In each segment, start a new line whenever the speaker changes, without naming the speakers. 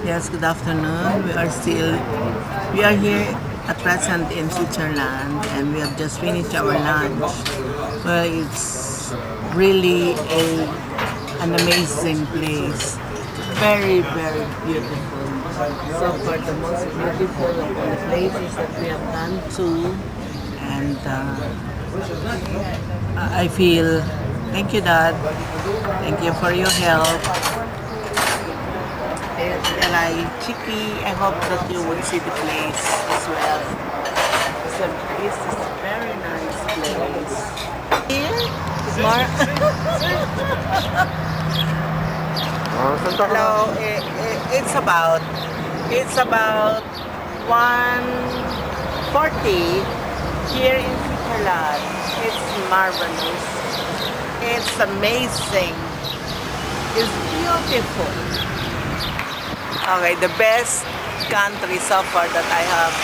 Yes, good afternoon. We are here at present in Switzerland and we have just finished our lunch. Well, it's really an amazing place. Very, very beautiful. So far, the most beautiful of all the places that we have gone to. And I feel, thank you, Dad. Thank you for your help. Elai Chiki, I hope that you would see the place as well. So this is a very nice place. Here, more. Hello, it's about 1:40 here in Switzerland. It's marvelous. It's amazing. It's beautiful. Okay, the best country so far that I have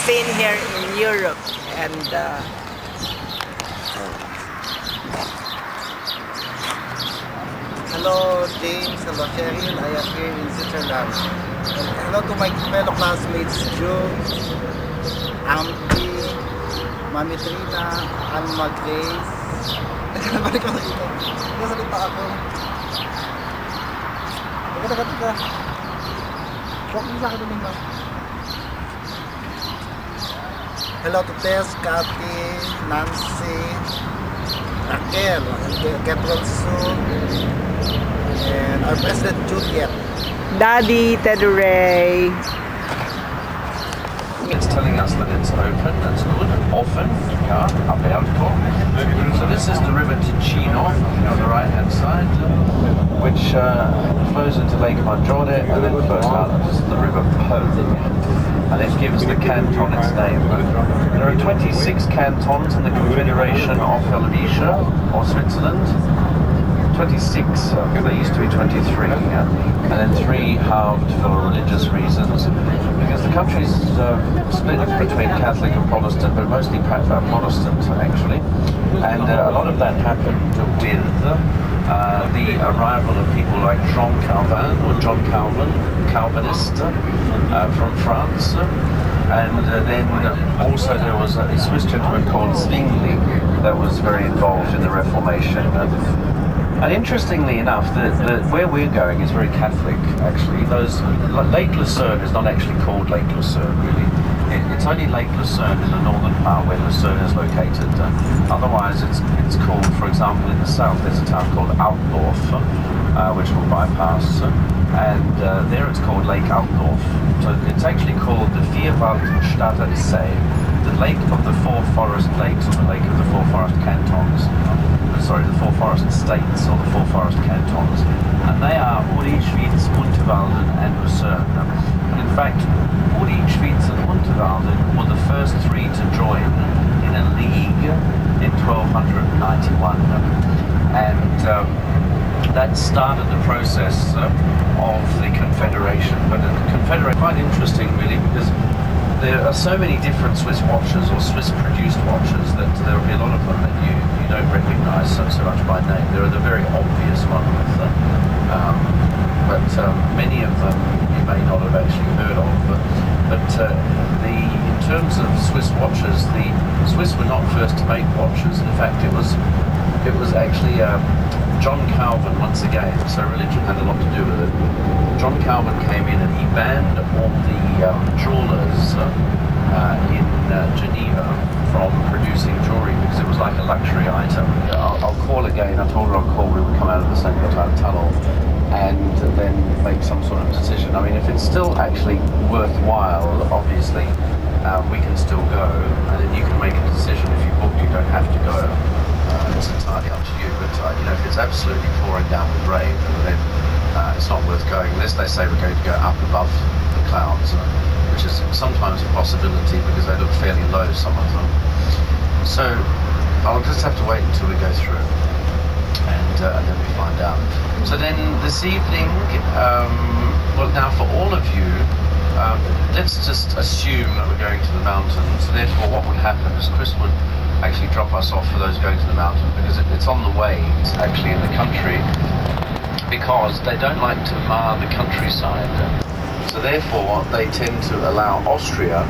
seen here in Europe. And
hello James, hello Cheryl, I am here in Switzerland. And hello to my fellow classmates Joe, Ampi, Mami Trina, Alma Grace. Balik ko dito. Nasalita ako. Taga. Huwag mo sa akin doon ba? Hello to Tess, Kathy, Nancy, Raquel, Ketron Su, and our President Juliet.
Daddy Ted Ray.
It's telling us that it's open, that's good, often, yeah, aperto. So this is the river Ticino on the right hand side, which flows into Lake Maggiore and then flows out to the river Po. And it gives the canton its name. There are 26 cantons in the Confederation of Helvetia, or Switzerland. 26, there used to be 23, and then 3 halved for religious reasons, because the country's split between Catholic and Protestant, but mostly Protestant actually, and a lot of that happened with the arrival of people like Jean Calvin, or John Calvin, Calvinist from France, and then also there was a Swiss gentleman called Zwingli that was very involved in the Reformation. And interestingly enough, where we're going is very Catholic, actually. Lake Lucerne is not actually called Lake Lucerne, really. It's only Lake Lucerne in the northern part where Lucerne is located. Otherwise, it's called, for example, in the south, there's a town called Altdorf, which will bypass, and there it's called Lake Altdorf. So it's actually called the Vierwaldstätter See, the lake of the 4 forest lakes, or the lake of the 4 forest cantons. Sorry, the 4 forest states, or the 4 forest cantons, and they are Uri, Schwyz, Unterwalden and Lucerne. And in fact, Uri, Schwyz and Unterwalden were the first 3 to join in a league in 1291, and that started the process of the Confederation. But the Confederation, quite interesting really, because there are so many different Swiss watches, or Swiss-produced watches, that there will be a lot of them that you don't recognise so much by name. There are the very obvious ones, but many of them you may not have actually heard of. But in terms of Swiss watches, the Swiss were not first to make watches. In fact, it was actually John Calvin once again. So religion had a lot to do with it. John Calvin came in and he banned all the jewelers in Geneva from producing jewelry because it was like a luxury item. I'll call again. I told her I'll call. We would come out of the St. Gotthard tunnel and then make some sort of decision. I mean, if it's still actually worthwhile, obviously we can still go, and then you can make a decision. If you book, you don't have to go. It's entirely up to you. But if it's absolutely pouring down with rain, then it's not worth going unless they say we're going to go up above the clouds, which is sometimes a possibility because they look fairly low, some of them. So I'll just have to wait until we go through, and then we find out. So then this evening, well, now for all of you, let's just assume that we're going to the mountain. So therefore what would happen is Chris would actually drop us off for those going to the mountain, because it's on the way. It's actually in the country because they don't like to mar the countryside. So therefore, they tend to allow Austria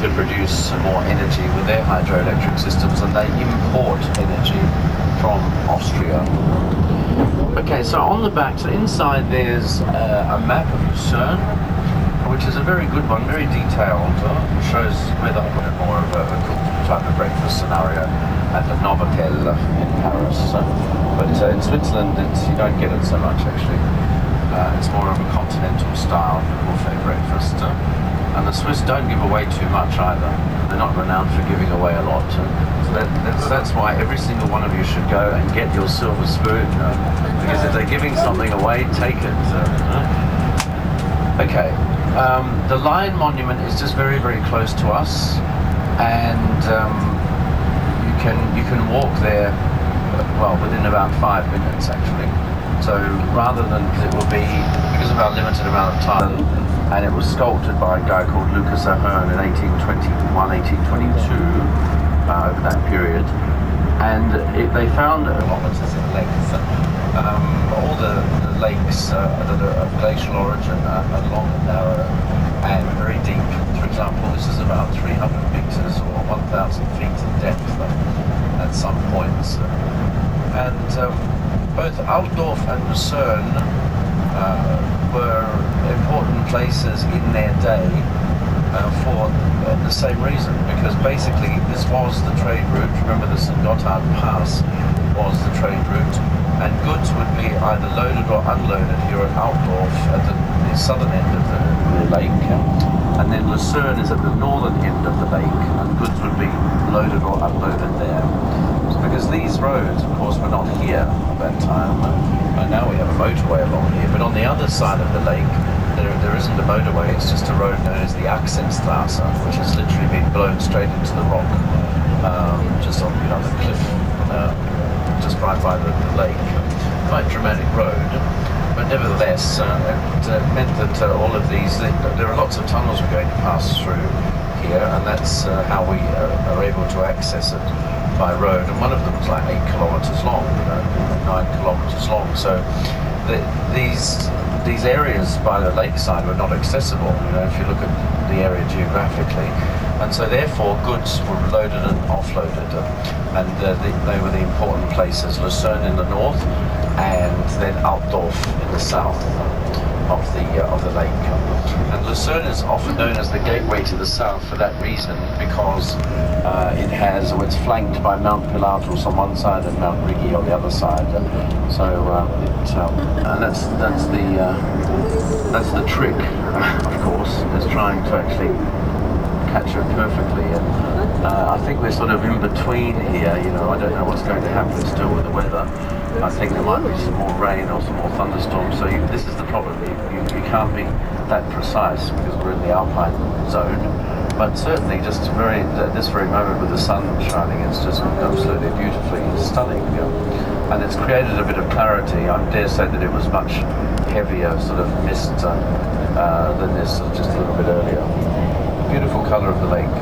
to produce more energy with their hydroelectric systems, and they import energy from Austria. Okay, so on the back, so inside there's a map of Lucerne, which is a very good one, very detailed. Shows where the more of a cooked type of breakfast scenario at the Novotel in Paris. But in Switzerland, you don't get it so much actually. It's more of a continental style buffet breakfast. And the Swiss don't give away too much either. They're not renowned for giving away a lot. So that's why every single one of you should go and get your silver spoon. Because if they're giving something away, take it. Okay. The Lion Monument is just very, very close to us, and you can walk there, well, within about 5 minutes actually. So rather than, it will be, because of our limited amount of time, and it was sculpted by a guy called Lucas Ahern in 1821, 1822, over that period, and they found kilometers in length. All the lakes that are of glacial origin are long and narrow and very deep. For example, this is about 300 meters or 1,000 feet in depth at some points. And both Altdorf and Lucerne were important places in their day for the same reason, because basically this was the trade route. Remember, the St. Gotthard Pass was the trade route, and goods would be either loaded or unloaded here at Altdorf at the southern end of the lake, and then Lucerne is at the northern end of the lake, and goods would be loaded or unloaded there. Because these roads, of course, were not here at that time, and now we have a motorway along here, but on the other side of the lake there isn't a motorway, it's just a road known as the Axenstrasse, which has literally been blown straight into the rock, just on the cliff, just right by the lake. Quite dramatic road, but nevertheless, it meant that all of these, there are lots of tunnels we're going to pass through here, and that's how we are able to access it by road. And one of them was like 8 kilometers long, 9 kilometers long. So these areas by the lakeside were not accessible, if you look at the area geographically. And so therefore goods were loaded and offloaded, and they were the important places, Lucerne in the north and then Altdorf in the south of the lake. And Lucerne is often known as the gateway to the south for that reason, because it's flanked by Mount Pilatus on one side and Mount Rigi on the other side. And that's the trick, of course, is trying to actually catch it perfectly. And I think we're sort of in between here. I don't know what's going to happen still with the weather. I think there might be some more rain or some more thunderstorms. So this is the problem. You can't be that precise because we're in the Alpine zone. But certainly, just at this very moment with the sun shining, it's just absolutely beautifully stunning. And it's created a bit of clarity. I dare say that it was much heavier sort of mist than this just a little bit earlier. Beautiful colour of the lake.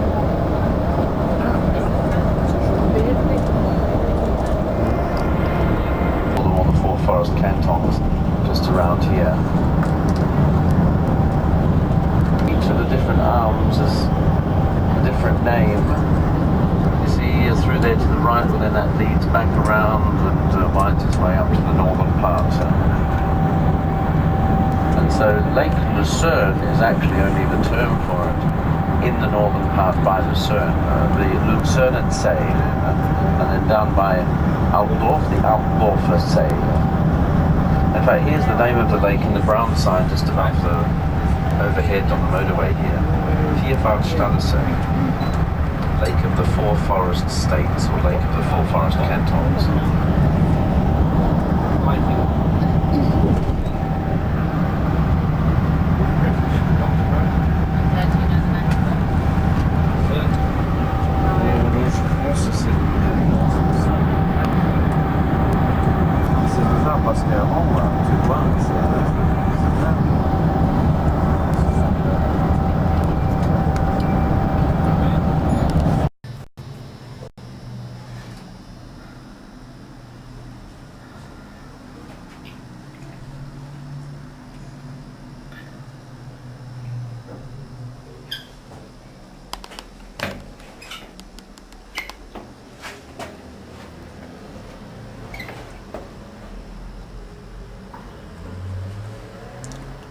All the four forest cantons just around here. Each of the different arms is a different name. You see through there to the right, and then that leads back around and winds its way up to the northern part. And so Lake Lucerne is actually only the term for it. In the northern part by Lucerne, the Luzerner See, and then down by Altdorf, the Altdorfer See. In fact, here's the name of the lake in the brown sign just above the overhead on the motorway here. Vierwaldstadensee, Lake of the Four Forest States, or Lake of the Four Forest Cantons.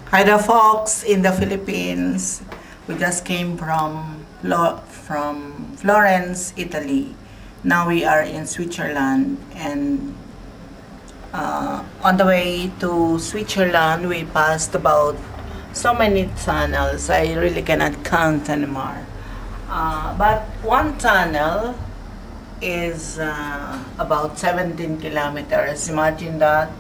Hi, the folks in the Philippines. We just came from Florence, Italy. Now we are in Switzerland, and on the way to Switzerland, we passed about so many tunnels. I really cannot count anymore. But one tunnel is about 17 kilometers. Imagine that,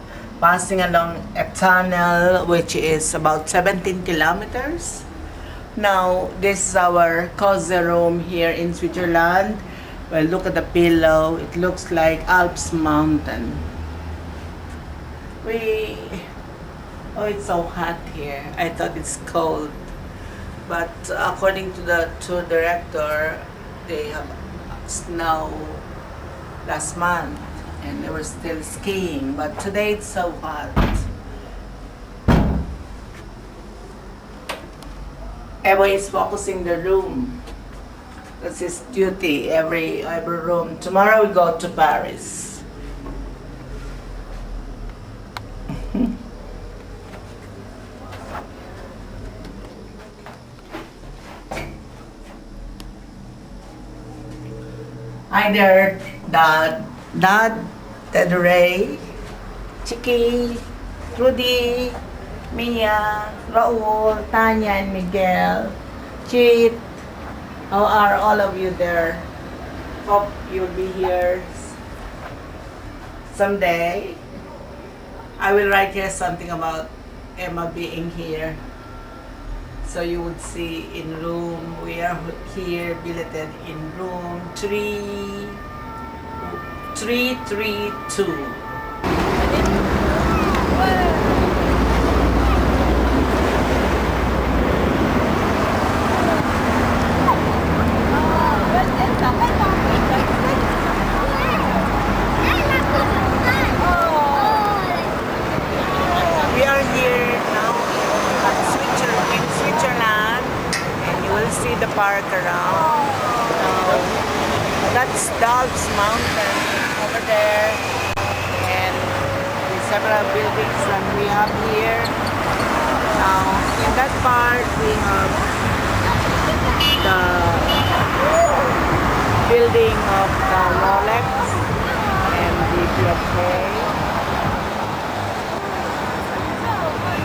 passing along a tunnel which is about 17 kilometers. Now, this is our cozy room here in Switzerland. Well, look at the pillow. It looks like Alps mountain. Oh, it's so hot here. I thought it's cold. But according to the tour director, they have snow last month and they were still skiing. But today it's so hot. Ewa is focusing the room. That's his duty, every room. Tomorrow we go to Paris. Hi there, Dad, Ted Ray, Chiki, Rudy, Mia, Raul, Tanya, and Miguel, Cheat. How are all of you there? Hope you'll be here someday. I will write here something about Emma being here. So you would see in room, we are here billeted in room 332. We are here now at Switzerland, and you will see the park around. That's the Alps mountain over there, and the several buildings that we have here. Now, in that part, we have the building of the Rolex and the BFK.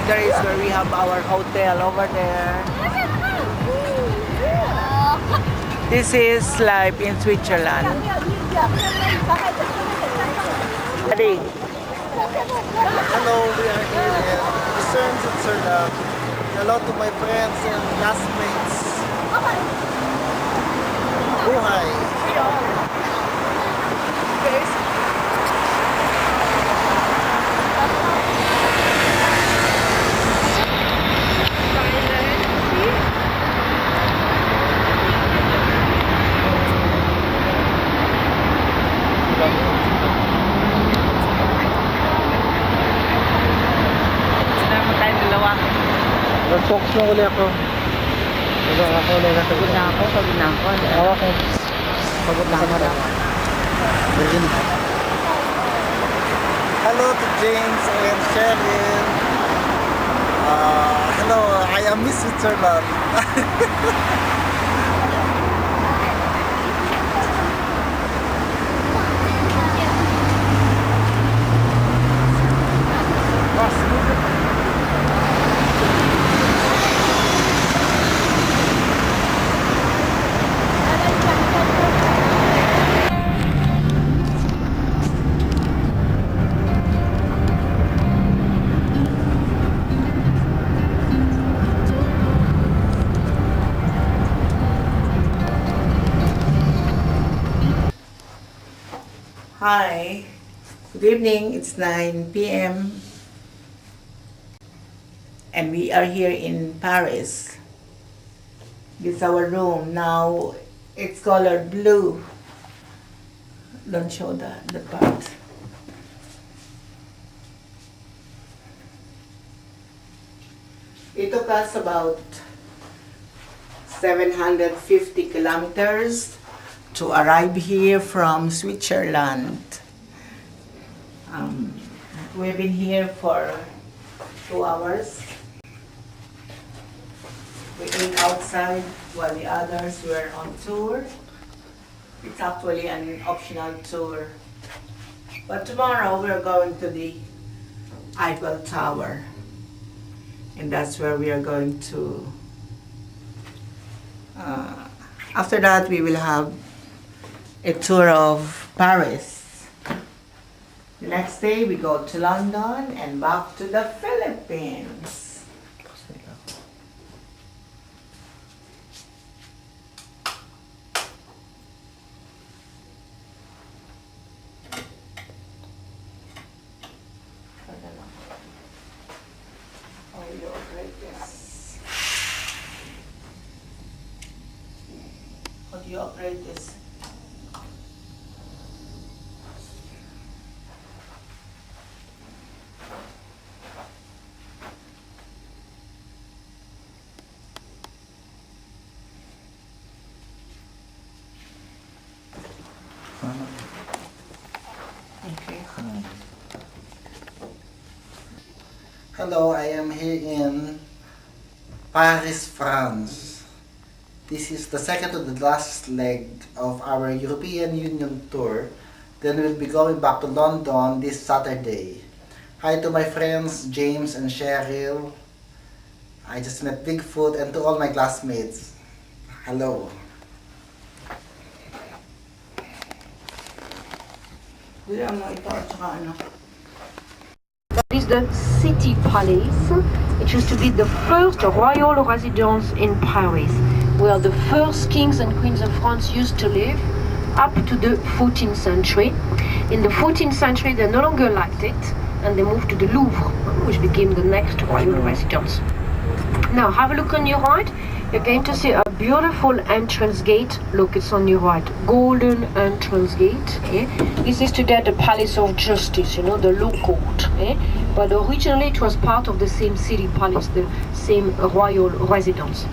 There is where we have our hotel over there. This is life in Switzerland. Ready?
Hello, we are here in Lucerne, Switzerland. Hello to my friends and classmates. Buhay! Nag-focus mo ulit ako. Ako ulit na
Pagod na ako.
Awa ko. Pagod na ako. Hello to James and Sheryl. Hello, I am Miss Switzerland.
Hi, good evening. It's 9 p.m. and we are here in Paris. This is our room. Now it's colored blue. Don't show the part. It took us about 750 kilometers to arrive here from Switzerland. We've been here for 2 hours. We ate outside while the others were on tour. It's actually an optional tour. But tomorrow we're going to the Eiffel Tower. And that's where we are going to... after that, we will have a tour of Paris. The next day, we go to London and back to the Philippines. How do you operate this? Okay.
Hello, I am here in Paris, France. This is the second to the last leg of our European Union tour. Then we'll be going back to London this Saturday. Hi to my friends James and Cheryl. I just met Bigfoot, and to all my classmates. Hello.
Diyan mo ito at saka ano.
Is the City Palace. It used to be the first royal residence in Paris, where the first kings and queens of France used to live up to the 14th century. In the 14th century, they no longer liked it, and they moved to the Louvre, which became the next royal residence. Now, have a look on your right. You're going to see a beautiful entrance gate. Look, it's on your right. Golden entrance gate. This is today the Palace of Justice, you know, the law court. But originally it was part of the same city palace, the same royal residence.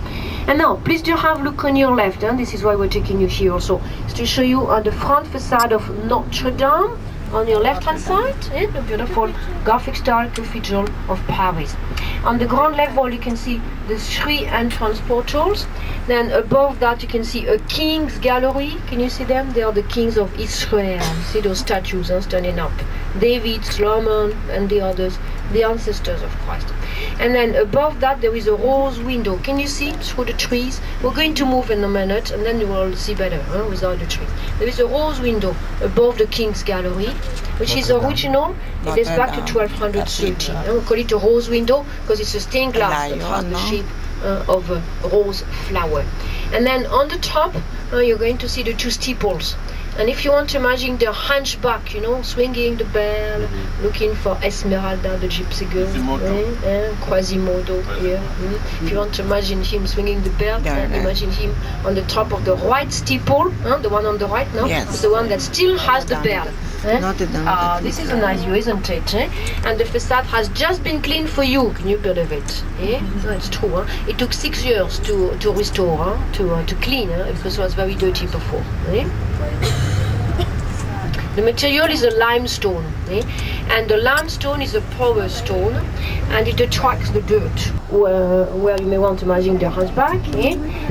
And now, please do have a look on your left. This is why we're taking you here also. It's to show you on the front facade of Notre Dame. On your left-hand side, the beautiful Gothic style cathedral of Paris. On the ground level, you can see the three entrance portals. Then above that, you can see a king's gallery. Can you see them? They are the kings of Israel. See those statues standing up. David, Solomon, and the others, the ancestors of Christ. And then above that, there is a rose window. Can you see through the trees? We're going to move in a minute, and then you will see better without the trees. There is a rose window above the king's gallery, which is original. It dates back to 1230. We call it a rose window because it's a stained glass that has the shape of a rose flower. And then on the top, you're going to see the two steeples. And if you want to imagine the hunchback, you know, swinging the bell, looking for Esmeralda, the gypsy girl, Quasimodo here. If you want to imagine him swinging the bell, imagine him on the top of the white steeple, the one on the right, no?
Yes.
It's the one that still has the bell. This is a nice view, isn't it? And the facade has just been cleaned for you. Can you believe it? No, it's true. It took 6 years to restore, to clean, because it was very dirty before. The material is a limestone, and the limestone is a porous stone, and it attracts the dirt where you may want to imagine the hunchback.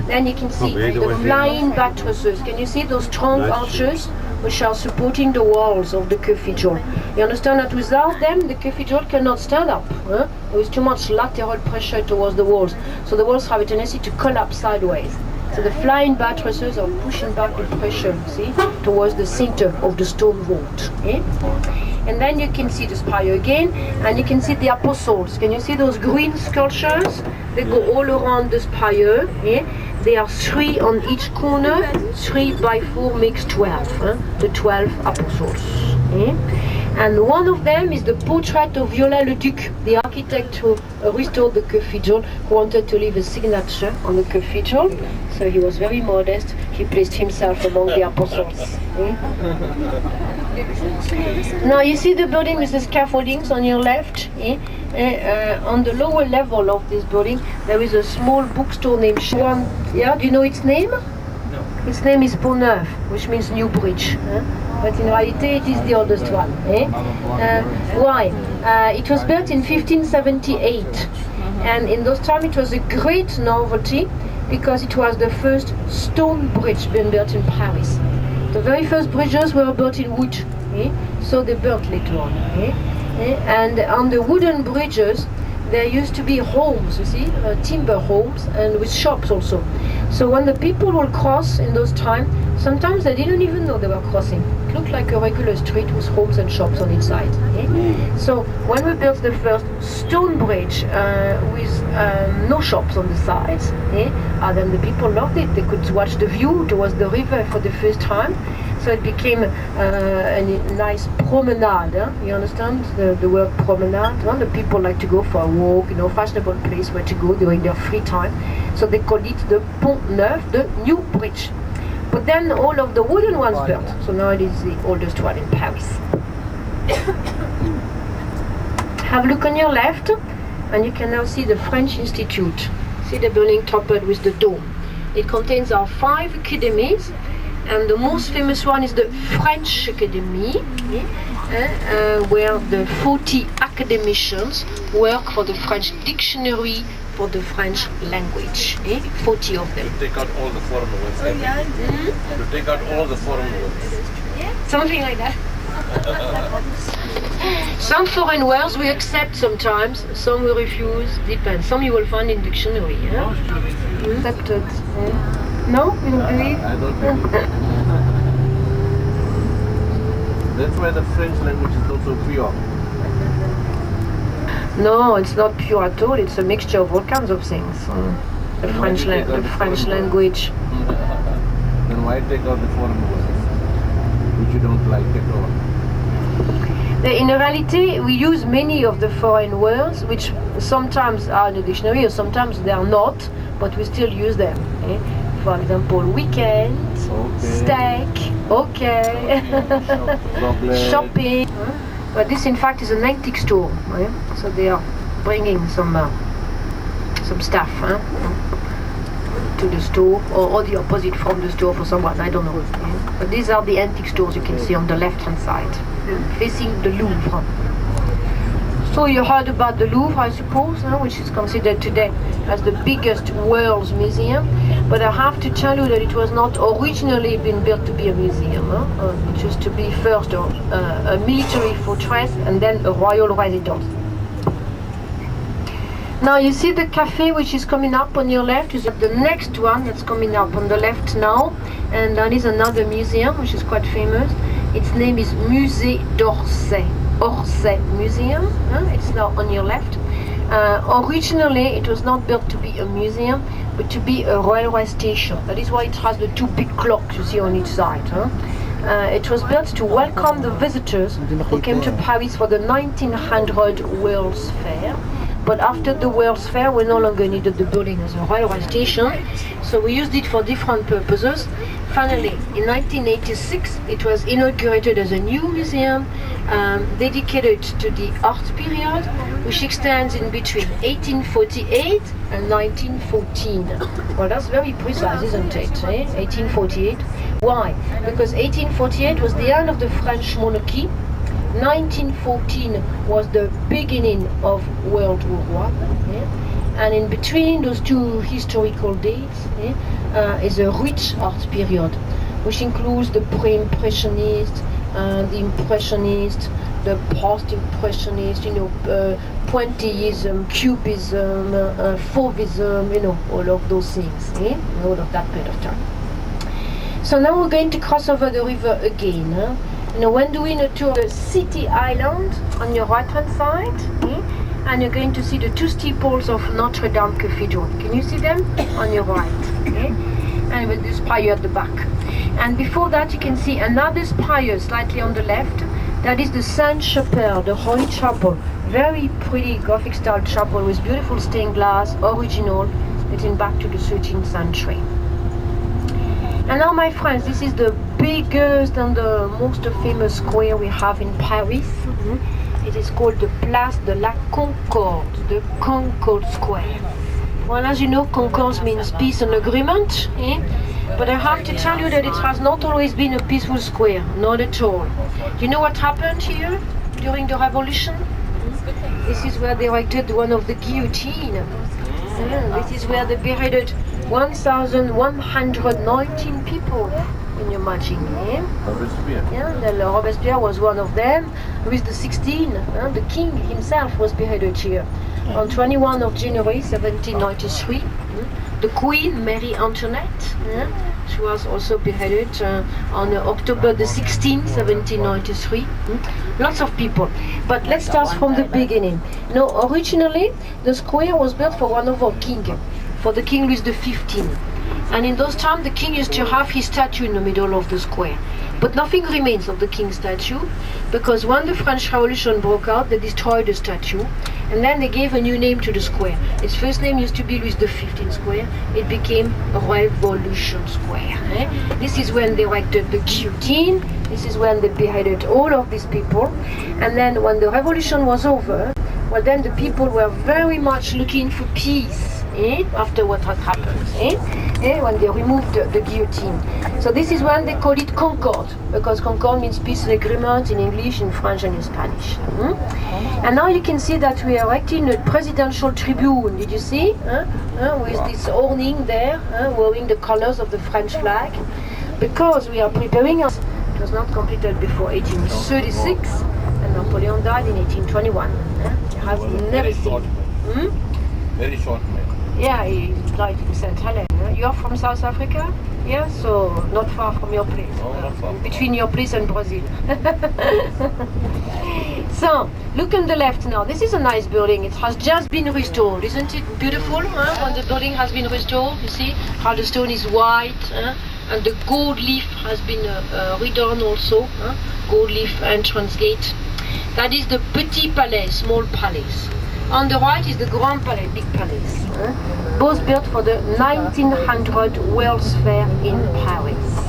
Then you can see the flying buttresses. Can you see those strong arches which are supporting the walls of the cathedral? You understand that without them the cathedral cannot stand up. There is too much lateral pressure towards the walls, so the walls have a tendency to collapse sideways. So the flying buttresses are pushing back the pressure, see, towards the center of the stone vault. And then you can see the spire again, and you can see the apostles. Can you see those green sculptures? They go all around the spire. There are 3 on each corner. 3 by 4 makes 12. The 12 apostles. And one of them is the portrait of Viollet-le-Duc, the architect who restored the cathedral, who wanted to leave a signature on the cathedral. So he was very modest. He placed himself among the apostles. Now you see the building with the scaffoldings on your left. On the lower level of this building, there is a small bookstore named Chouan. Yeah, do you know its name? No. Its name is Pont Neuf, which means New Bridge. But in reality it is the oldest one. Why? It was built in 1578. And in those times it was a great novelty because it was the first stone bridge being built in Paris. The very first bridges were built in wood, so they built later on. And on the wooden bridges there used to be homes, you see, timber homes, and with shops also. So when the people will cross in those times, sometimes they didn't even know they were crossing. It looked like a regular street with homes and shops on each side. So when we built the first stone bridge with no shops on the sides, then the people loved it. They could watch the view towards the river for the first time. So it became a nice promenade. You understand the word promenade? The people like to go for a walk, fashionable place where to go during their free time. So they called it the Pont Neuf, the new bridge. But then all of the wooden ones built. So now it is the oldest one in Paris. Have a look on your left, and you can now see the French Institute. See the building topped with the dome. It contains our 5 academies. And the most famous one is the French Academy, where the 40 academicians work for the French dictionary for the French language. 40 of them.
To take out all the formal words. To take out all the formal words.
Something like that. Some foreign words we accept sometimes, some we refuse, depends. Some you will find in dictionary. Accepted. No? You don't believe?
I don't believe. That's why the French language is not so pure.
No, it's not pure at all. It's a mixture of all kinds of things. The French language.
Then why take out the foreign words, which you don't like at all?
In reality, we use many of the foreign words, which sometimes are in the dictionary, or sometimes they are not, but we still use them. For example, weekend, steak, shopping. But this, in fact, is an antique store. So they are bringing some stuff to the store, or the opposite from the store for someone. I don't know. But these are the antique stores you can see on the left-hand side, facing the Louvre. So you heard about the Louvre, I suppose, which is considered today as the biggest world's museum. But I have to tell you that it was not originally been built to be a museum. It used to be first a military fortress and then a royal residence. Now you see the cafe which is coming up on your left is the next one that's coming up on the left now, and that is another museum which is quite famous. Its name is Musée d'Orsay. Orsay Museum. It's now on your left. Originally it was not built to be a museum but to be a railway station. That is why it has the 2 big clocks you see on each side. It was built to welcome the visitors who came to Paris for the 1900 World's Fair. But after the World's Fair, we no longer needed the building as a railway station, so we used it for different purposes. Finally, in 1986, it was inaugurated as a new museum dedicated to the art period, which extends in between 1848 and 1914. Well, that's very precise, isn't it? 1848. Why? Because 1848 was the end of the French monarchy. 1914 was the beginning of World War I, and in between those 2 historical dates is a rich art period, which includes the pre-impressionist, the impressionist, the post-impressionist, pointillism, cubism, fauvism, all of those things, all of that period of time. So now we're going to cross over the river again. When doing a tour of the City Island on your right hand side, and you're going to see the 2 steeples of Notre Dame Cathedral. Can you see them? On your right. And with the spire at the back. And before that you can see another spire slightly on the left. That is the Sainte-Chapelle, the Holy Chapel. Very pretty Gothic style chapel with beautiful stained glass, original, dating back to the 13th century. And now, my friends, this is the biggest and the most famous square we have in Paris. It is called the Place de la Concorde, the Concorde Square. Well, as you know, Concorde means peace and agreement, but I have to tell you that it has not always been a peaceful square, not at all. You know what happened here during the revolution? This is where they erected one of the guillotine. This is where they beheaded 1,119 people. Can you imagine? Robespierre was one of them. Louis XVI, the king himself, was beheaded here on 21 of January 1793. The Queen, Marie Antoinette, she was also beheaded on October the 16th, 1793. Lots of people. But let's start from the beginning. Originally, the square was built for one of our kings, for the King Louis XV. And in those times, the king used to have his statue in the middle of the square. But nothing remains of the king's statue, because when the French Revolution broke out, they destroyed the statue, and then they gave a new name to the square. Its first name used to be Louis XV Square. It became Revolution Square. This is when they erected the guillotine. This is when they beheaded all of these people. And then when the revolution was over, well, then the people were very much looking for peace. After what had happened, when they removed the guillotine. So this is when they call it Concorde, because Concorde means peace and agreement in English, in French and in Spanish. And now you can see that we are erecting a presidential tribune. Did you see? With this awning there, wearing the colors of the French flag, because we are preparing us. It was not completed before 1836, and Napoleon died in 1821. You have never seen.
Very short man.
Yeah, he died in St. Helena. You're from South Africa? Yeah, so not far from your place.
No, not far.
Between your place and Brazil. So, look on the left now. This is a nice building. It has just been restored. Isn't it beautiful? When the building has been restored, you see how the stone is white, and the gold leaf has been redone also. Gold leaf entrance gate. That is the Petit Palais, small palace. On the right is the Grand Palais, big palace. Both built for the 1900 World's Fair in Paris.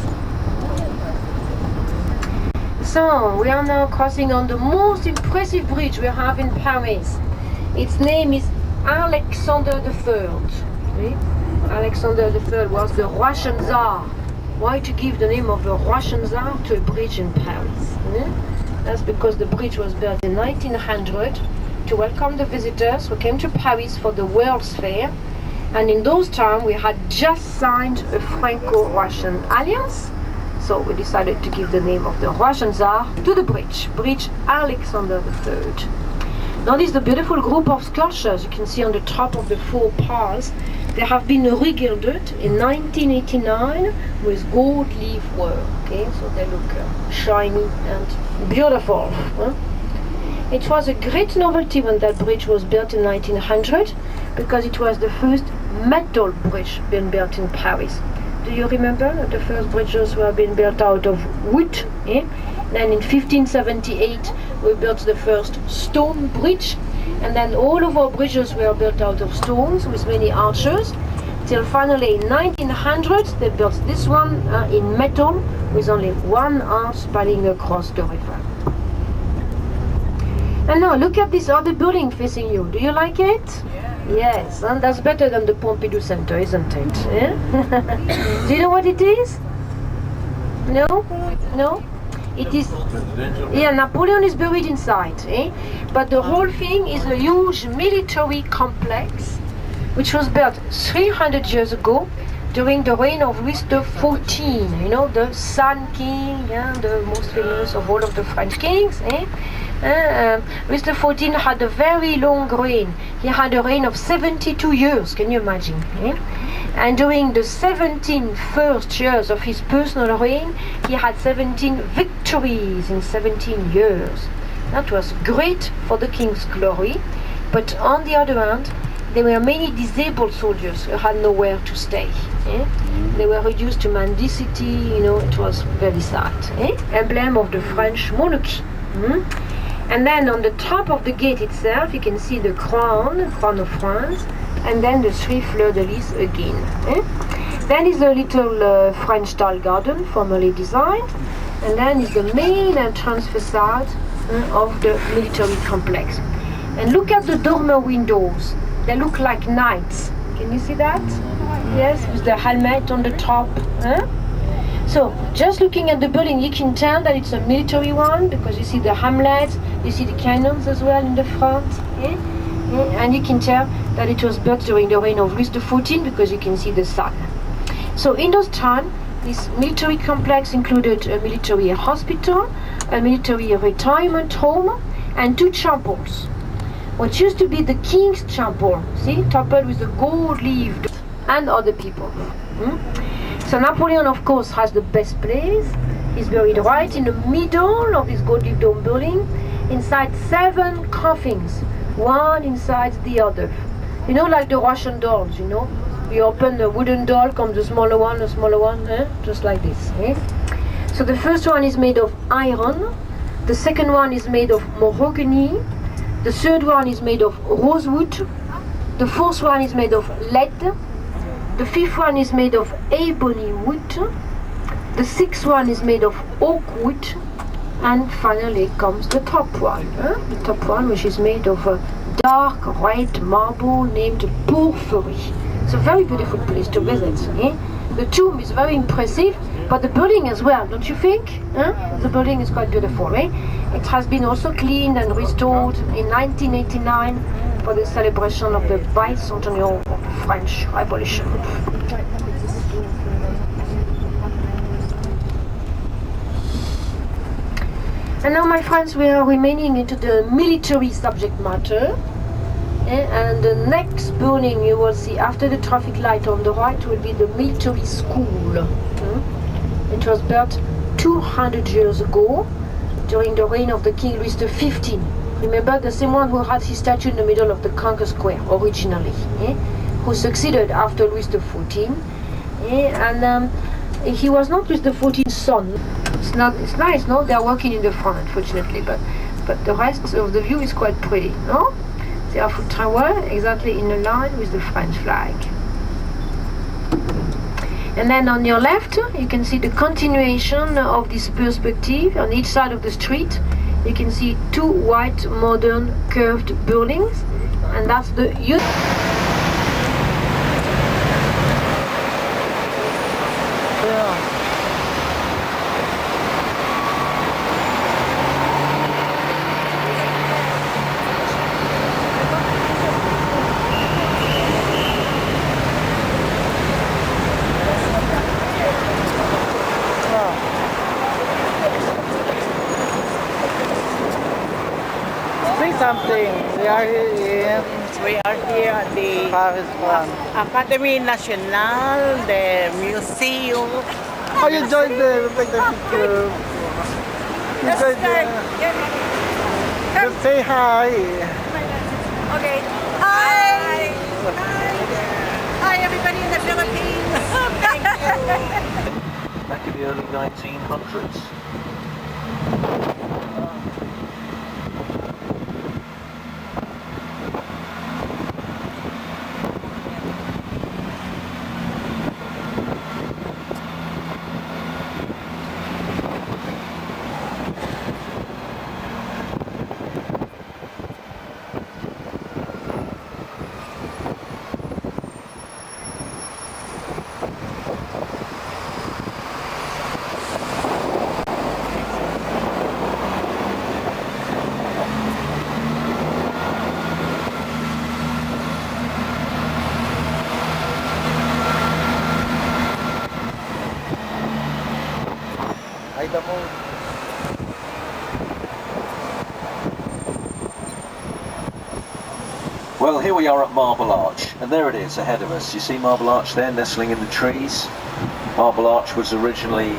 So, we are now crossing on the most impressive bridge we have in Paris. Its name is Alexander III. Alexander III was the Russian Tsar. Why to give the name of the Russian Tsar to a bridge in Paris? That's because the bridge was built in 1900 to welcome the visitors who came to Paris for the World's Fair. And in those times, we had just signed a Franco-Russian alliance. So we decided to give the name of the Russian Tsar to the bridge, Bridge Alexander III. Now this is the beautiful group of sculptures you can see on the top of the four piles. They have been regilded in 1989 with gold leaf work. Okay, so they look shiny and beautiful. It was a great novelty when that bridge was built in 1900, because it was the first metal bridge being built in Paris. Do you remember that the first bridges were being built out of wood? Then in 1578 we built the first stone bridge, and then all of our bridges were built out of stones with many arches, till finally in 1900 they built this one in metal with only one arch spanning across the river. And now look at this other building facing you. Do you like it? Yeah. Yes, and that's better than the Pompidou Center, isn't it? Do you know what it is? No? No? It is... Yeah, Napoleon is buried inside. But the whole thing is a huge military complex which was built 300 years ago during the reign of Louis XIV. You know, the Sun King, the most famous of all of the French kings. Louis XIV had a very long reign. He had a reign of 72 years, can you imagine? And during the 17 first years of his personal reign, he had 17 victories in 17 years. That was great for the king's glory, but on the other hand, there were many disabled soldiers who had nowhere to stay. They were reduced to mendicity, you know, it was very sad. Emblem of the French monarchy. And then on the top of the gate itself, you can see the crown of France, and then the three fleur-de-lis again. Then is a little French style garden, formerly designed, and then is the main entrance facade of the military complex. And look at the dormer windows. They look like knights. Can you see that? Yes, with the helmet on the top. So, just looking at the building, you can tell that it's a military one because you see the hamlets, you see the cannons as well in the front. Yeah? Yeah? And you can tell that it was built during the reign of Louis XIV because you can see the sun. So, in those times, this military complex included a military hospital, a military retirement home, and 2 chapels. What used to be the King's Chapel, see, topped with the gold leaf, and other people. So Napoleon, of course, has the best place. He's buried right in the middle of this gold leaf dome building, inside 7 coffins, one inside the other. You know, like the Russian dolls, you know? You open the wooden doll, comes the smaller one, just like this. Eh? So the first one is made of iron, the second one is made of mahogany, the third one is made of rosewood, the fourth one is made of lead, the fifth one is made of ebony wood, the sixth one is made of oak wood, and finally comes the top one. The top one, which is made of a dark red marble named porphyry. It's a very beautiful place to visit. Eh? The tomb is very impressive, but the building as well, don't you think? The building is quite beautiful. Eh? It has been also cleaned and restored in 1989 for the celebration of the bicentennial of the French Revolution. And now, my friends, we are remaining into the military subject matter. And the next building you will see after the traffic light on the right will be the military school. It was built 200 years ago during the reign of the King Louis XV. Remember, the same one who had his statue in the middle of the Conquer Square originally, who succeeded after Louis XIV. And he was not Louis XIV's son. It's nice, no? They are working in the front, unfortunately, but the rest of the view is quite pretty, no? The Eiffel Tower exactly in a line with the French flag. And then on your left, you can see the continuation of this perspective. On each side of the street, you can see 2 white, modern, curved buildings, and that's the youth.
Something. We are here
at the
Paris one.
Académie Nationale, the museum.
Oh, you joined there. Take the picture. You joined there. Just say hi.
Okay. Hi. Hi, everybody in the Philippines. Thank you.
Back in the early 1900s. Well, here we are at Marble Arch, and there it is ahead of us. You see Marble Arch there, nestling in the trees. Marble Arch was originally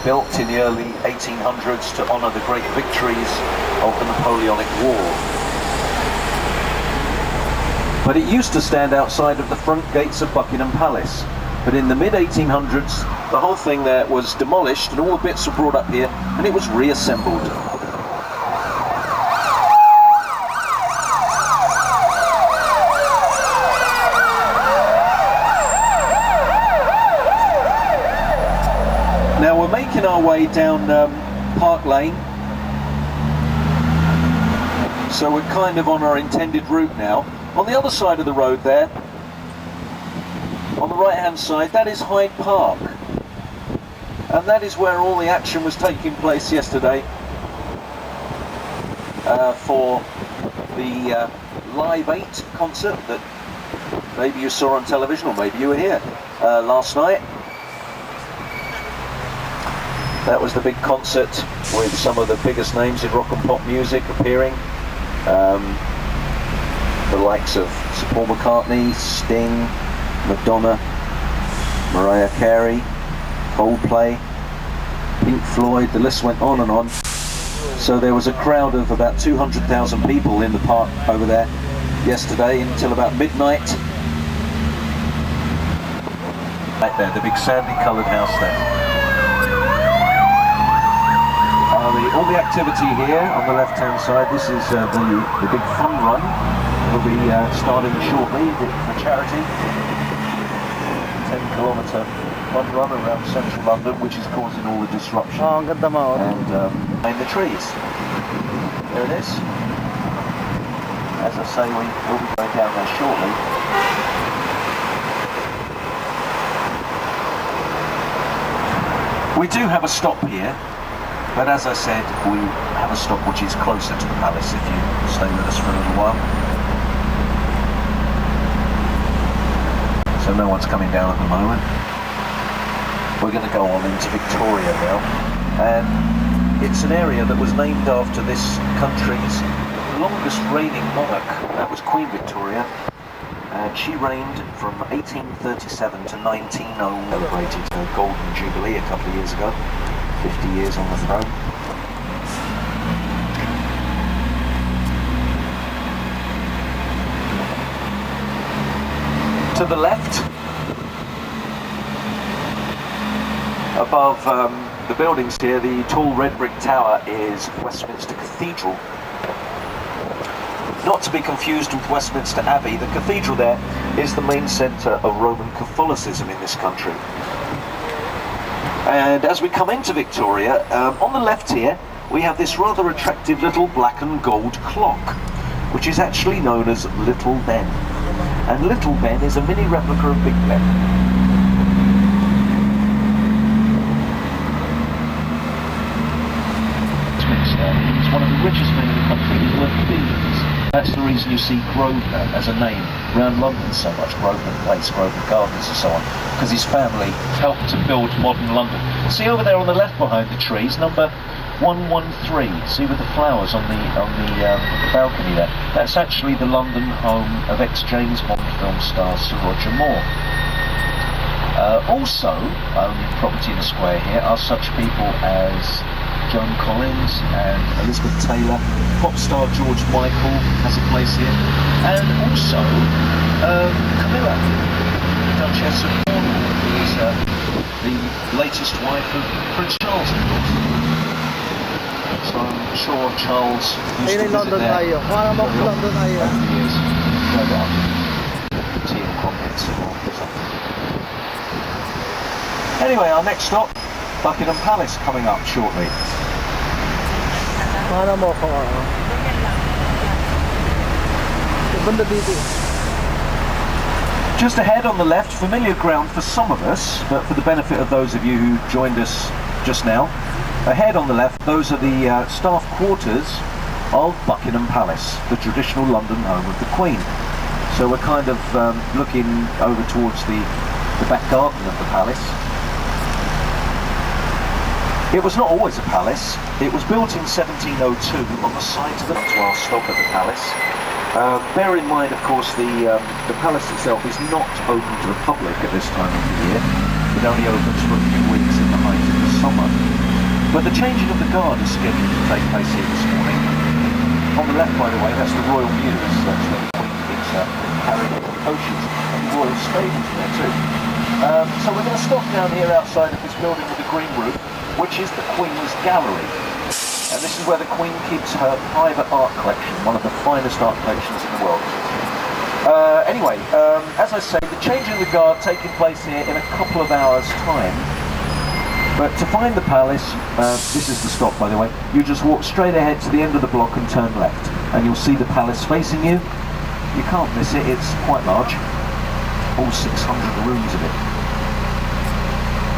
built in the early 1800s to honour the great victories of the Napoleonic War. But it used to stand outside of the front gates of Buckingham Palace. But in the mid-1800s, the whole thing there was demolished and all the bits were brought up here and it was reassembled. Now we're making our way down Park Lane, so we're kind of on our intended route now. On the other side of the road there, on the right hand side, that is Hyde Park. And that is where all the action was taking place yesterday for the Live 8 concert that maybe you saw on television, or maybe you were here last night. That was the big concert with some of the biggest names in rock and pop music appearing. The likes of Sir Paul McCartney, Sting, Madonna, Mariah Carey, Coldplay, Pink Floyd, the list went on and on. So there was a crowd of about 200,000 people in the park over there yesterday until about midnight. Right there, the big sandy coloured house there. All the activity here on the left hand side, this is the big fun run. It'll be starting shortly for charity. 10-kilometre fun run around central London, which is causing all the disruption.
Oh, ang ganda mo.
And in the trees. There it is. As I say, we will be going down there shortly. We do have a stop here, but as I said, we have a stop which is closer to the palace if you stay with us for a little while. So no one's coming down at the moment. We're going to go on into Victoria now, and it's an area that was named after this country's longest reigning monarch. That was Queen Victoria, and she reigned from 1837 to 1900. Celebrated her Golden Jubilee a couple of years ago, 50 years on the throne. To the left, above the buildings here, the tall red brick tower is Westminster Cathedral. Not to be confused with Westminster Abbey, the cathedral there is the main centre of Roman Catholicism in this country. And as we come into Victoria, on the left here, we have this rather attractive little black and gold clock, which is actually known as Little Ben. And Little Ben is a mini replica of Big Ben. Westminster is one of the richest men in the country. He's worth billions. That's the reason you see Grosvenor as a name around London so much, Grosvenor Place, Grosvenor Gardens and so on, because his family helped to build modern London. See over there on the left behind the trees, number 113, see with the flowers on the balcony there. That's actually the London home of ex-James Bond film star Sir Roger Moore. Also owning property in the square here are such people as Joan Collins and Elizabeth Taylor. Pop star George Michael has a place here, and also Camilla, Duchess of Cornwall, who is the latest wife of Prince Charles, of course. So I'm sure Charles used to visit there over the years. No doubt. Tea and crumpets or something. Anyway, our next stop, Buckingham Palace, coming up shortly. Just ahead on the left, familiar ground for some of us, but for the benefit of those of you who joined us just now, ahead on the left, those are the staff quarters of Buckingham Palace, the traditional London home of the Queen. So we're kind of looking over towards the back garden of the palace. It was not always a palace. It was built in 1702 on the site of our stop at the palace. Bear in mind, of course, the palace itself is not open to the public at this time of the year. It only opens for a few weeks in the height of the summer. But the changing of the guard is scheduled to take place here this morning. On the left, by the way, that's the Royal Mews. That's where the Queen keeps carried in the coaches, and the Royal Stables there too. So we're going to stop down here outside of this building with the green roof, which is the Queen's Gallery. And this is where the Queen keeps her private art collection, one of the finest art collections in the world. Anyway, as I say, the changing of the guard taking place here in a couple of hours' time. But to find the palace, this is the stop, by the way, you just walk straight ahead to the end of the block and turn left, and you'll see the palace facing you. You can't miss it, it's quite large, all 600 rooms of it.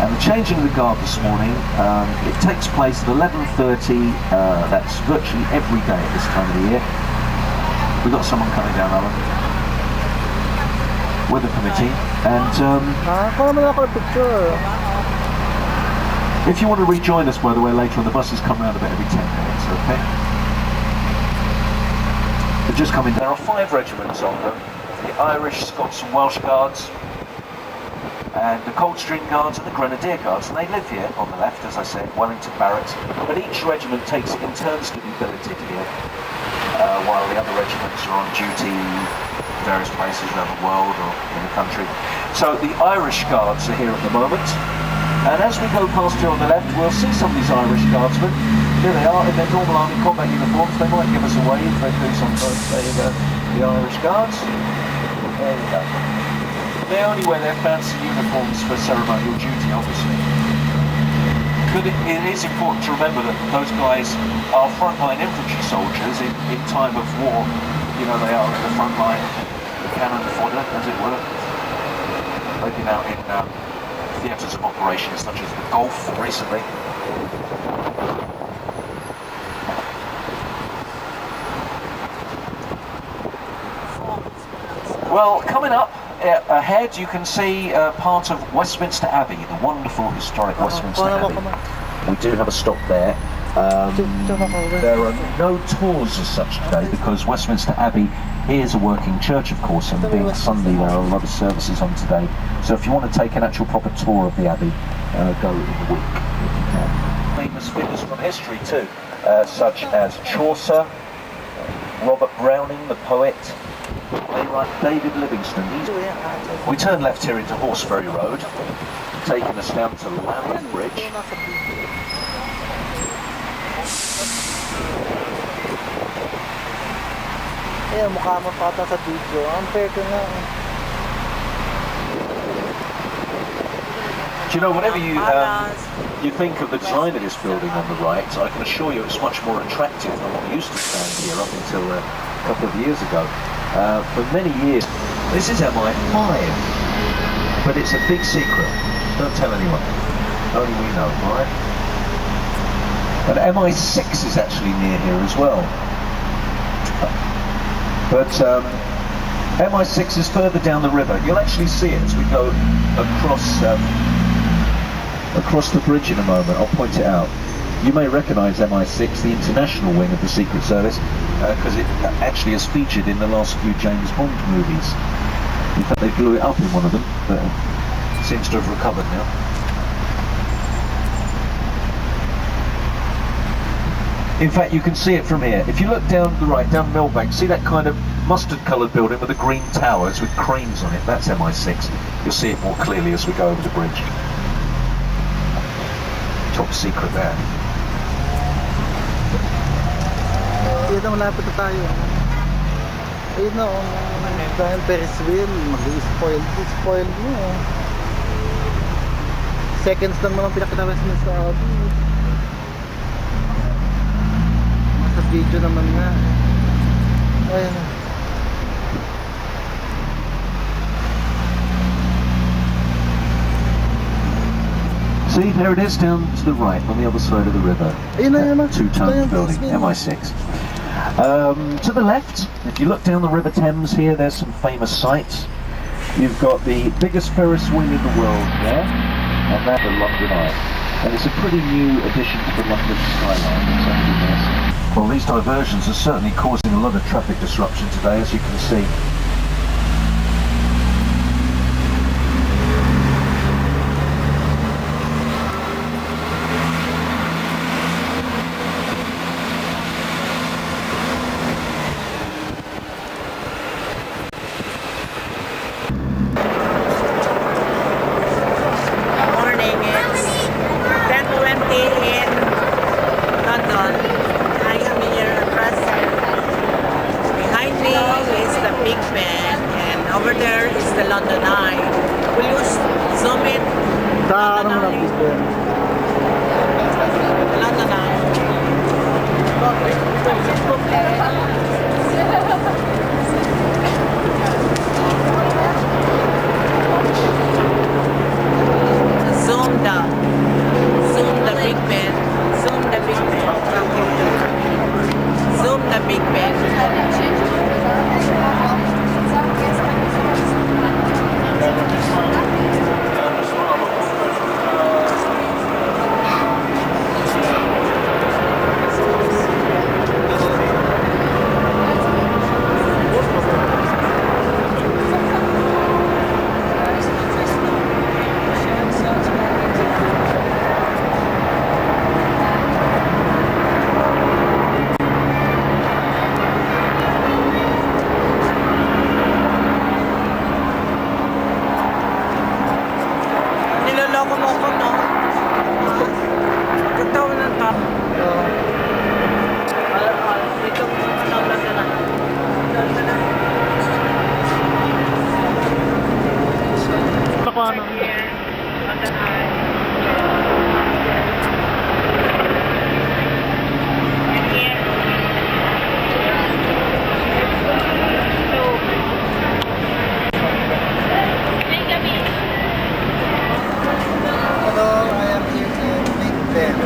And the changing of the guard this morning, it takes place at 11:30. That's virtually every day at this time of the year. We've got someone coming down, Alan, with the committee. And if you want to rejoin us, by the way, later on, the buses come around about every 10 minutes, okay? They're just coming. There are 5 regiments on them. The Irish, Scots and Welsh Guards, and the Coldstream Guards and the Grenadier Guards, and they live here on the left, as I said, Wellington Barracks, but each regiment takes it in turns to be billeted here, while the other regiments are on duty various places around the world or in the country. So the Irish Guards are here at the moment, and as we go past here on the left, we'll see some of these Irish Guardsmen. Here they are in their normal army combat uniforms. They might give us a wave, they do sometimes. There you go, the Irish Guards. There you go. They only wear their fancy uniforms for ceremonial duty, obviously. But it is important to remember that those guys are frontline infantry soldiers in time of war. You know, they are at the front line, the cannon fodder, as it were. They've been out in theatres of operations such as the Gulf recently. Well, coming up ahead, you can see part of Westminster Abbey, the wonderful historic Westminster Abbey. We do have a stop there. There are no tours as such today because Westminster Abbey is a working church, of course, and being Sunday, there are a lot of services on today. So if you want to take an actual proper tour of the Abbey, go in the week if you can. Famous figures from history too, such as Chaucer, Robert Browning, the poet, playwright David Livingstone. We turn left here into Horseferry Road, taking us down to Lambeth Bridge.
Ayan, mukha mo pata sa video. Ang peke nga.
Do you know, whenever you think of the design of this building on the right, I can assure you it's much more attractive than what used to stand here up until a couple of years ago. For many years, this is MI5, but it's a big secret. Don't tell anyone. Only we know, alright? And MI6 is actually near here as well. But MI6 is further down the river. You'll actually see it as we go across the bridge in a moment. I'll point it out. You may recognise MI6, the international wing of the Secret Service, because it actually is featured in the last few James Bond movies. In fact, they blew it up in one of them, but it seems to have recovered now. In fact, you can see it from here. If you look down the right, down Millbank, see that kind of mustard-coloured building with the green towers with cranes on it? That's MI6. You'll see it more clearly as we go over the bridge. Top secret there.
Ayun na, malapit na tayo. Ayun na, dahil Ferris wheel, mag-spoil mo. Seconds lang naman pinakitawes mo sa Abbey. Nasa video naman nga. Ayun na.
See, there it is down to the right, on the other side of the river. Two-tone building, MI6. To the left, if you look down the River Thames here, there's some famous sights. You've got the biggest Ferris wheel in the world there, and that's the London Eye. And it's a pretty new addition to the London skyline. It's only nice. Well, these diversions are certainly causing a lot of traffic disruption today, as you can see.
Over there is the London Eye. Will you zoom in? London Eye. Zoom down. ako, no? Totoo na to. Ito mo na na.
Ako ano?
Hello, I am here in Big Ben.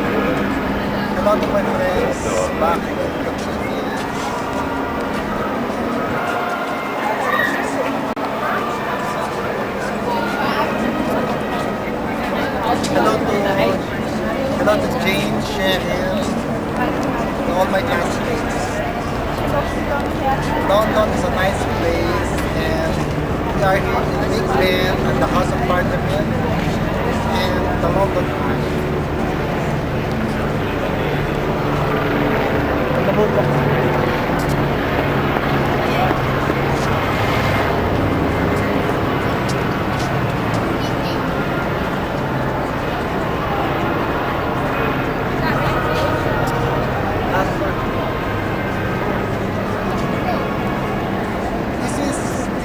Hello to my friends back in the Philippines. Hello to Jane, Cheryl, to all my classmates. London is a nice place, and we are here in Big Ben at the House of Parliament and the London Eye.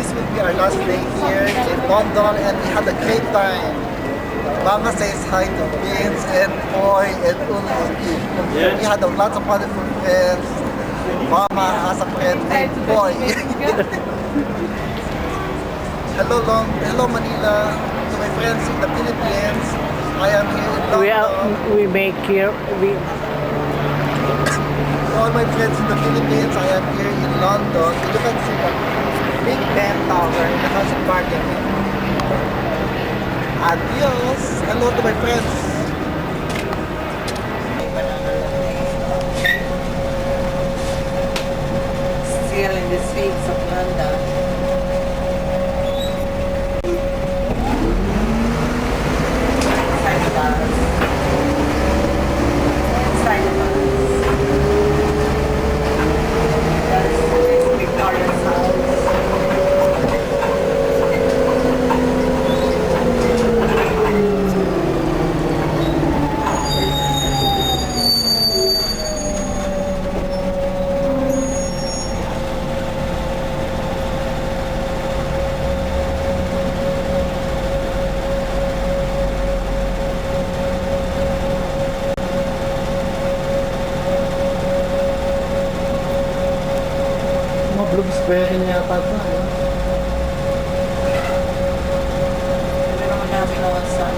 This will be our last day here in London, and we had a great time. Mama says hi to Vince and Boy and Uli. We had lots of wonderful friends. Mama has a friend named Boy. Hello Manila, to my friends in the Philippines. I am here in London.
We make here,
All my friends in the Philippines, I am here in London. You can see the Big Ben Tower in the House of Parliament. Adios! Hello to my friends!
still in the streets of London. Inside the bus. Inside the bus. That's Victoria's house.
Mga Bloomsbury niya yata ito.
Hindi naman namin nawasan.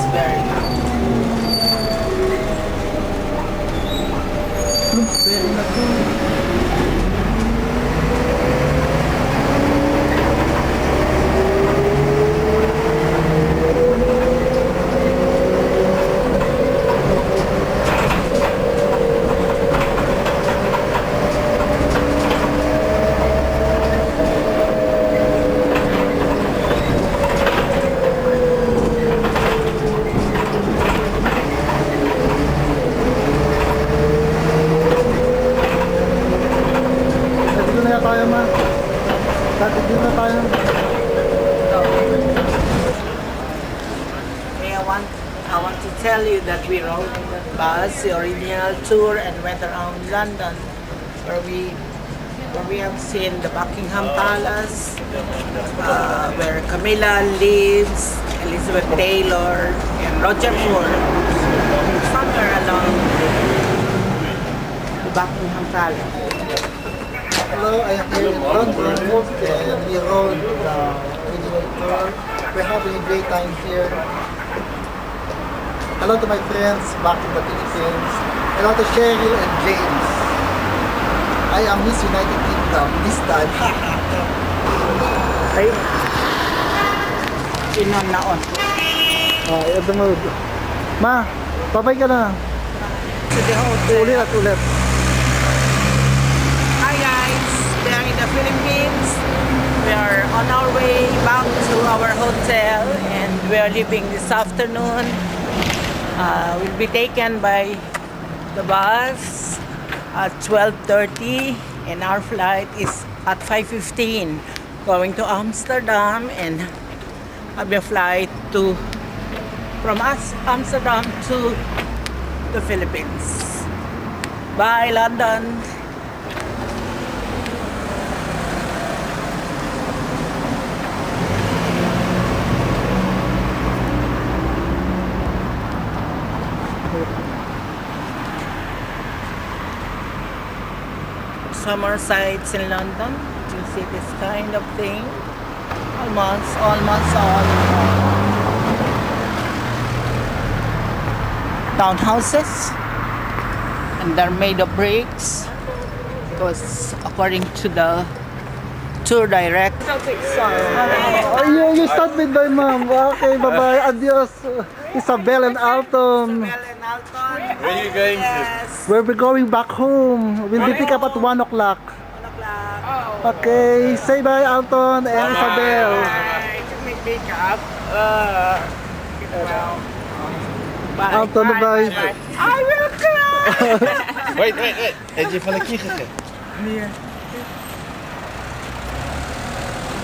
Bloomsbury.
Bloomsbury na ito. Dito na tayo, ma. Dito na tayo.
Okay, I want to tell you that we rode the bus, the original tour, and went around London, where we have seen the Buckingham Palace, where Camilla lives, Elizabeth Taylor, and Roger Ford. Somewhere along the Buckingham Palace.
Hello, I am here in London, and we rode the original tour. We're having a great time here. Hello to my friends back in the Philippines. Hello to Cheryl and James. I am Miss United Kingdom this time.
Ay, inon naon.
Ito mo. Ma, babay ka na.
To the hotel.
Ulit at ulit.
Philippines. We are on our way back to our hotel and we are leaving this afternoon. We'll be taken by the bus at 12:30 and our flight is at 5:15 going to Amsterdam and have a flight to from Amsterdam to the Philippines. Bye, London. Summer sights in London. You see this kind of thing. Almost all townhouses, and they're made of bricks because according to the tour director.
Oh, you start with my mom. Okay, bye-bye. Adios, Isabel and Alton.
Where are you going to?
We'll be going back home. We'll be pick up at 1 o'clock. Okay, say bye, Alton and Isabel. Alton, bye.
I will cry.
Wait. Heb je van de kies gezet?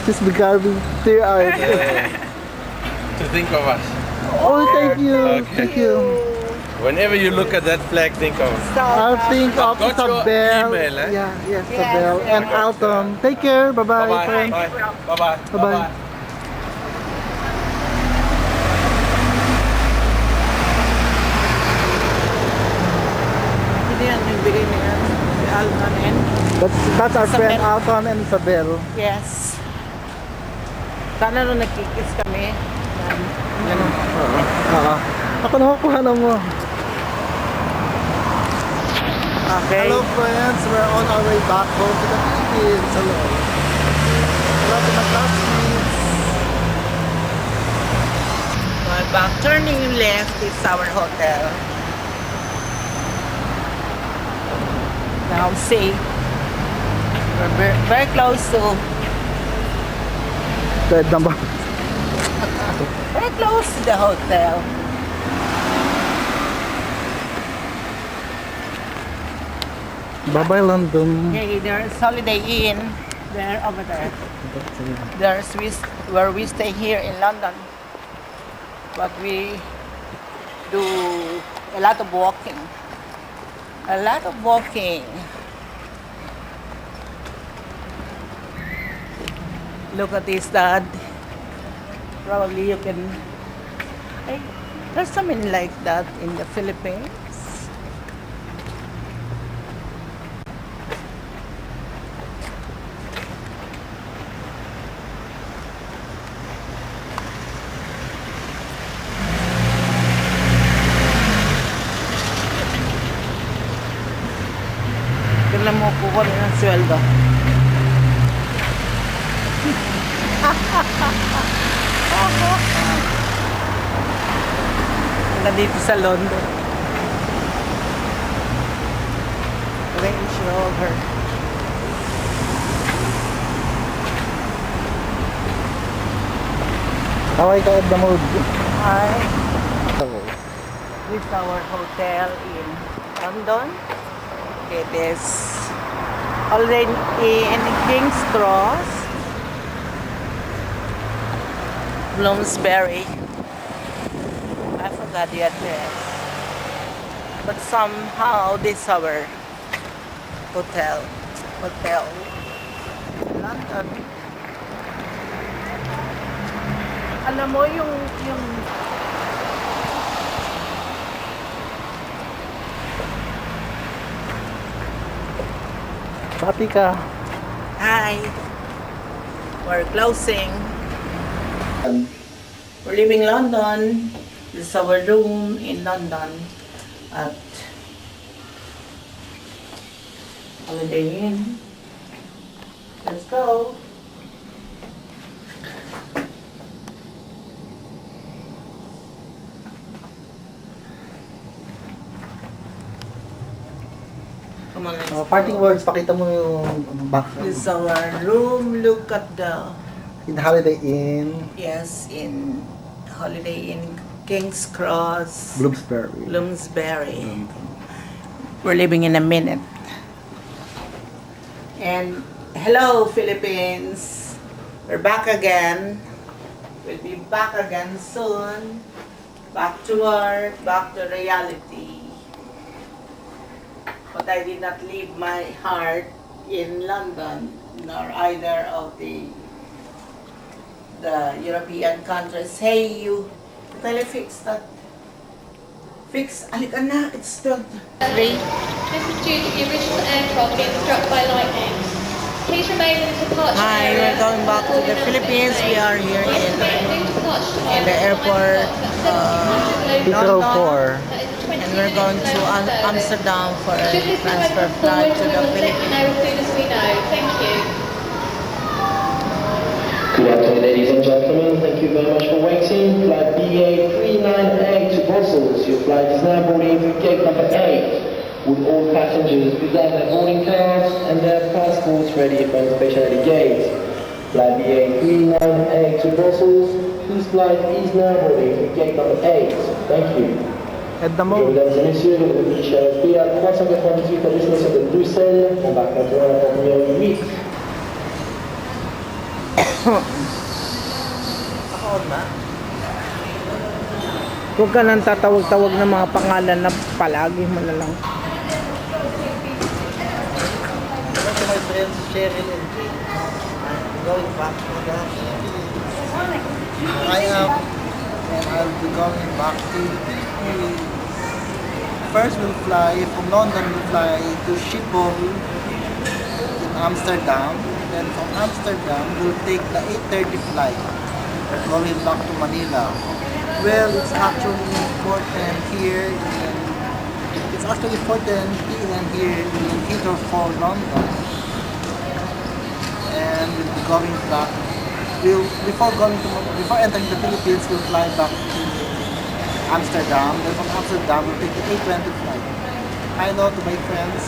She's becoming tear-eyed.
To think of us.
Oh, thank you.
Okay.
Thank you.
Whenever you look at that flag, think of us.
I'll think of
Got your
Isabel.
email, eh?
Yeah, yes, Isabel and Alton. Take care. Bye-bye,
Bye-bye.
friends.
Bye-bye.
Bye-bye.
Hindi yan yung bigay niya si Alton and
That's our friend
Isabel.
Alton and Isabel.
yes. Sana nung nagkikis kami. Ganun.
Ako nakukuha na mo.
Okay.
Hello friends, we're on our way back home to the Philippines. Hello. Hello to my classmates.
Going back, turning left is our hotel. Now see, we're very close to,
Ted na ba?
very close to the hotel.
Bye-bye, London.
Okay, there's Holiday Inn there over there. There's where we stay here in London, but we do a lot of walking. A lot of walking. Look at this, Dad. Probably you can. There's something like that in the Philippines. Kailan mo kukunin ng sweldo? Nandito sa London. Range Rover.
Kaway ka at the mood.
Hi. This is our hotel in London. It is already in King's Cross, Bloomsbury. I forgot the address. But somehow this is our hotel. London. Alam mo yung
Pati ka.
hi. We're closing. We're leaving London. This is our room in London at Holiday Inn. Let's go. Come on, let's
Parting
go.
words, pakita mo yung background.
This is our room. Look at the,
In Holiday Inn,
yes, in Holiday Inn King's Cross,
Bloomsbury.
Bloomsbury. We're leaving in a minute. And hello, Philippines. We're back again. We'll be back again soon. Back to work, back to reality. But I did not leave my heart in London, nor either of the European countries. Hey, you, can I fix that? Fix, alika na, it's 12.
This is due to the original aircraft being struck by lightning. Please remain in the departure
Hi,
area.
we're going back to the Philippines. We are here in the airport,
Heathrow
London.
4.
And we're going to Amsterdam for a transfer flight to the Philippines.
As soon as we know. Thank you.
Good afternoon, ladies and gentlemen. Thank you very much for waiting. Flight BA398 to Brussels. Your flight is now boarding through gate number 8. Would all passengers please have their boarding cards and their passports ready for inspection at the gate? Flight BA398 to Brussels. This flight is now boarding through gate number 8. Thank you. Mesdames et messieurs, le groupe Michel PA 398 à destination de Bruxelles, embarquement à la porte numéro 8.
Huwag ka nang tatawag-tawag ng mga pangalan na palagi mo na lang.
Hello to my friends Cheryl and Jane. I'm going back to the I am, and I'll be going back to first we'll fly from London, we'll fly to Schiphol in Amsterdam. Then from Amsterdam, we'll take the 8:30 flight going back to Manila. Well, it's actually 4:10 here. It's actually 4:10 p.m. here in Heathrow 4, London. And we'll be going back. Before entering the Philippines, we'll fly back to Amsterdam. Then from Amsterdam, we'll take the 8:20 flight. Hi, hello to my friends.